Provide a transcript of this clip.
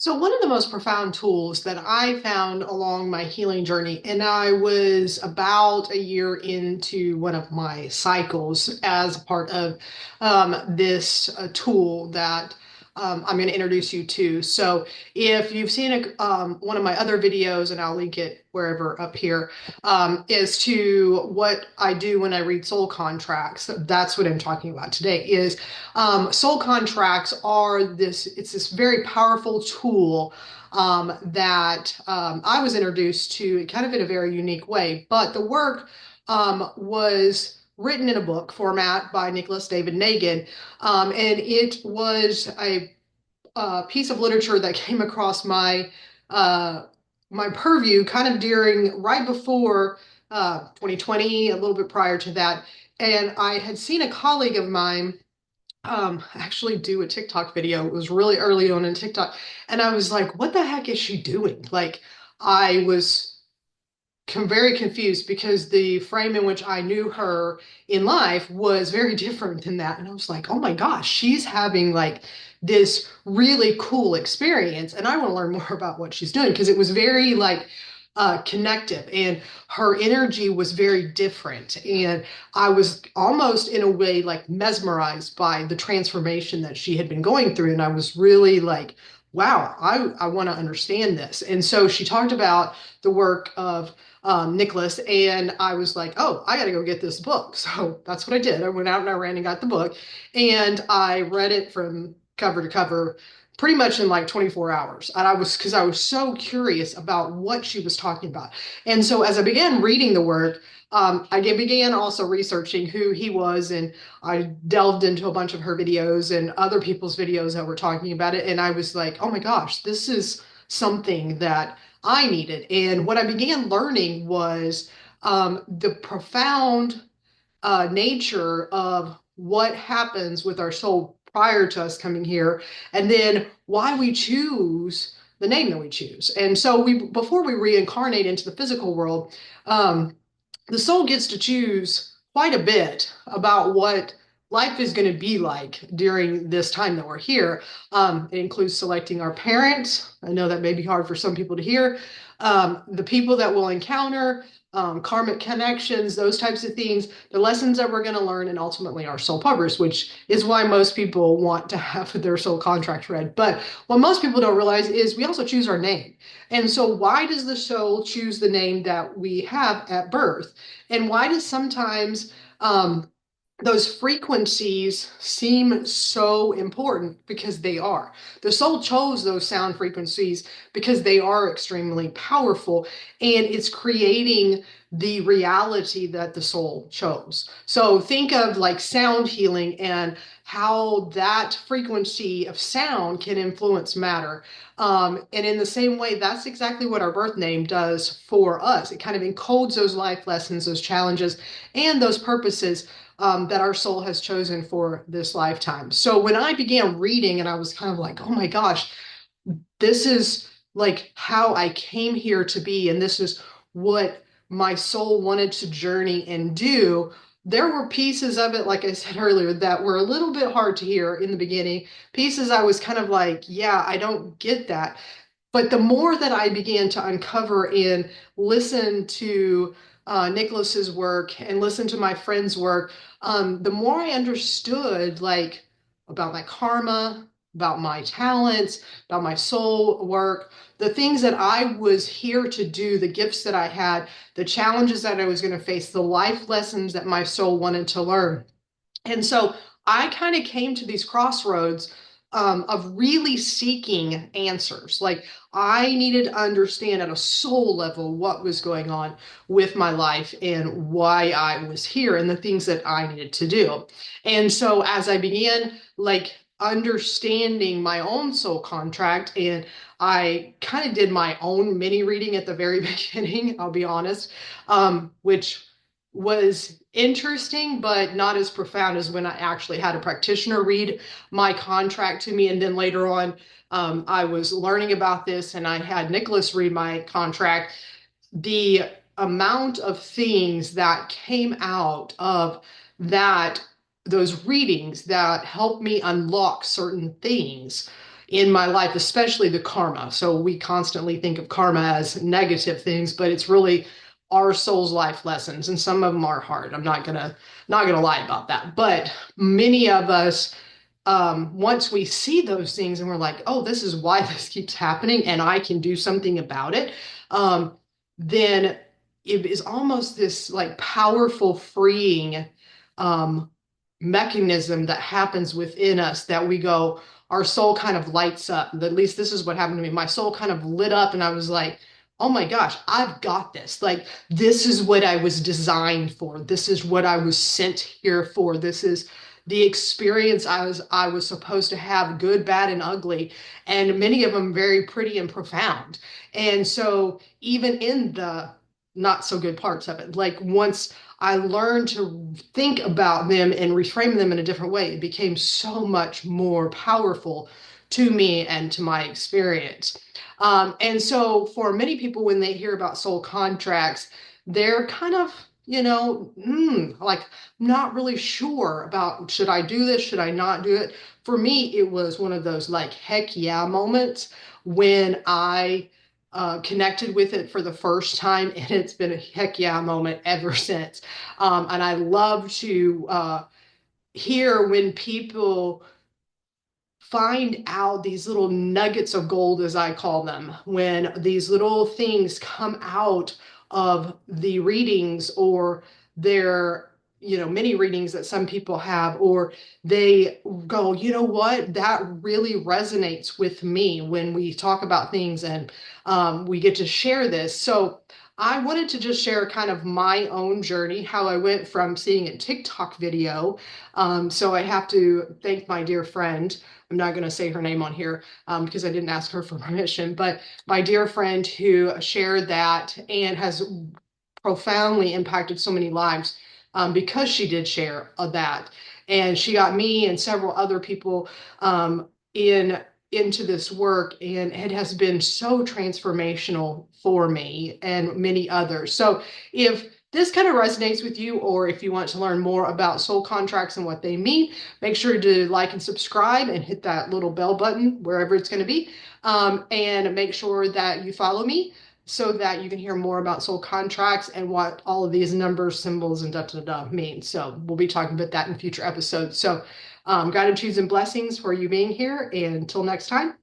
So, one of the most profound tools that I found along my healing journey, and I was about a year into one of my cycles as a part of this tool that I'm going to introduce you to. So, if you've seen one of my other videos, and I'll link it wherever up here, is to what I do when I read soul contracts. That's what I'm talking about today. Is soul contracts are it's this very powerful tool that I was introduced to kind of in a very unique way. But the work was written in a book format by Nicholas David Nagin, and it was a piece of literature that came across uh, my purview kind of during right before 2020, a little bit prior to that. And I had seen a colleague of mine actually do a TikTok video. It was really early on in TikTok. And I was like, what the heck is she doing? Like, I was very confused because the frame in which I knew her in life was very different than that. And I was like, oh my gosh, she's having like this really cool experience. And I want to learn more about what she's doing because it was very like connective and her energy was very different. And I was almost in a way like mesmerized by the transformation that she had been going through. And I was really like, wow, I want to understand this. And so she talked about the work of Nicholas, and I was like, oh, I got to go get this book. So that's what I did. I went out and I ran and got the book, and I read it from cover to cover pretty much in like 24 hours. And because I was so curious about what she was talking about. And so as I began reading the work, I began also researching who he was, and I delved into a bunch of her videos and other people's videos that were talking about it. And I was like, oh my gosh, this is something that I needed. And what I began learning was the profound nature of what happens with our soul prior to us coming here, and then why we choose the name that we choose. And so before we reincarnate into the physical world, um, the soul gets to choose quite a bit about what life is going to be like during this time that we're here. It includes selecting our parents. I know that may be hard for some people to hear. The people that we'll encounter, karmic connections, those types of things, the lessons that we're going to learn, and ultimately our soul purpose, which is why most people want to have their soul contract read. But what most people don't realize is we also choose our name. And so, why does the soul choose the name that we have at birth? And why does sometimes those frequencies seem so important? Because they are. The soul chose those sound frequencies because they are extremely powerful, and it's creating the reality that the soul chose. So think of like sound healing and how that frequency of sound can influence matter. And in the same way, that's exactly what our birth name does for us. It kind of encodes those life lessons, those challenges, and those purposes that our soul has chosen for this lifetime. So when I began reading, and I was kind of like, oh my gosh, this is like how I came here to be, and this is what my soul wanted to journey and do. There were pieces of it, like I said earlier, that were a little bit hard to hear in the beginning. Pieces I was kind of like, yeah, I don't get that. But the more that I began to uncover and listen to Nicholas's work and listen to my friend's work, the more I understood like about my karma, about my talents, about my soul work, the things that I was here to do, the gifts that I had, the challenges that I was going to face, the life lessons that my soul wanted to learn. And so I kind of came to these crossroads of really seeking answers. Like I needed to understand at a soul level what was going on with my life and why I was here and the things that I needed to do. And so as I began like understanding my own soul contract, and I kind of did my own mini reading at the very beginning, I'll be honest, which was interesting, but not as profound as when I actually had a practitioner read my contract to me. And then later on, I was learning about this and I had Nicholas read my contract. The amount of things that came out of that, those readings that helped me unlock certain things in my life, especially the karma. So we constantly think of karma as negative things, but it's really our soul's life lessons, and some of them are hard. I'm not gonna lie about that. But many of us, once we see those things and we're like, oh, this is why this keeps happening, and I can do something about it, then it is almost this like powerful freeing um, mechanism that happens within us that we go, our soul kind of lights up. At least this is what happened to me. My soul kind of lit up, and I was like, oh my gosh, I've got this. Like, this is what I was designed for. This is what I was sent here for. This is the experience I was supposed to have, good, bad, and ugly, and many of them very pretty and profound. And so even in the not so good parts of it, like once I learned to think about them and reframe them in a different way, it became so much more powerful to me and to my experience. And so for many people, when they hear about soul contracts, they're kind of, like not really sure about, should I do this? Should I not do it? For me, it was one of those like, heck yeah moments when I connected with it for the first time. And it's been a heck yeah moment ever since. And I love to hear when people find out these little nuggets of gold, as I call them, when these little things come out of the readings or their, mini readings that some people have, or they go, you know what, that really resonates with me when we talk about things, and we get to share this. So I wanted to just share kind of my own journey, how I went from seeing a TikTok video. So I have to thank my dear friend. I'm not going to say her name on here because I didn't ask her for permission, but my dear friend who shared that and has profoundly impacted so many lives because she did share that. And she got me and several other people in into this work, and it has been so transformational for me and many others. So if this kind of resonates with you, or if you want to learn more about soul contracts and what they mean, make sure to like and subscribe and hit that little bell button wherever it's going to be. And make sure that you follow me so that you can hear more about soul contracts and what all of these numbers, symbols, and da da da mean. So we'll be talking about that in future episodes. So gratitudes and blessings for you being here. And until next time.